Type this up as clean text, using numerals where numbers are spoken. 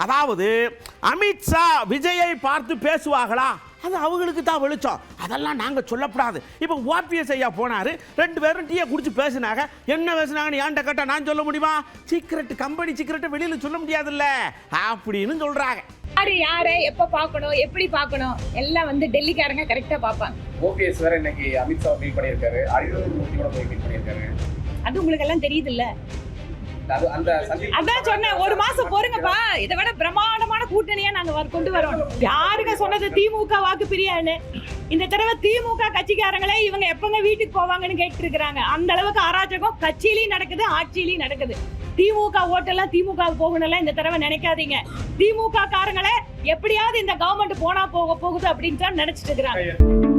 அதாவது அமித்ஷா விஜயை பார்த்து பேசுவாங்களா, அது அவங்களுக்கு தான் வெளிச்சம். அதெல்லாம் நாங்கள் சொல்லப்படாது. இப்போ ஓபிஎஸ் ஐயா போனார், 2 பேரும் டீயை குடிச்சு பேசினாங்க. என்ன பேசினாங்கன்னு ஏன்ட்ட கேட்டால் நான் சொல்ல முடியுமா? சீக்கிரட், கம்பெனி சீக்கிரட்டை வெளியில் சொல்ல முடியாதுல்ல அப்படின்னு சொல்கிறாங்க. யாரை எப்போ பார்க்கணும், எப்படி பார்க்கணும் எல்லாம் வந்து டெல்லிக்காரங்க கரெக்டாக பார்ப்பாங்க. ஓபிஎஸ் வேற இன்னைக்கு அமித்ஷா மீட் பண்ணியிருக்காரு, அனிருத் போய் மீட் பண்ணியிருக்காரு. அது உங்களுக்கு எல்லாம் தெரியுது இல்ல? அதான் சொன்னேன், 1 மாசம் பொறுங்கப்பா, இதை விட பிரம்மாண்டமான கூட்டணியா நாங்க கொண்டு வரோம். யாருங்க சொன்னது திமுக வாக்கு பிரியான்னு? இந்த தடவை திமுக கட்சிக்காரங்களே இவங்க எப்பங்க வீட்டுக்கு போவாங்கன்னு கேட்டு இருக்கிறாங்க. அந்த அளவுக்கு அராஜகம் கட்சியிலையும் நடக்குது, ஆட்சியிலையும் நடக்குது. திமுக ஓட்டெல்லாம் திமுக போகணும்லாம் இந்த தடவை நினைக்காதீங்க. திமுக காரங்களே எப்படியாவது இந்த கவர்மெண்ட் போனா போகுது அப்படின்னு தான் நினைச்சிட்டு இருக்கிறாங்க.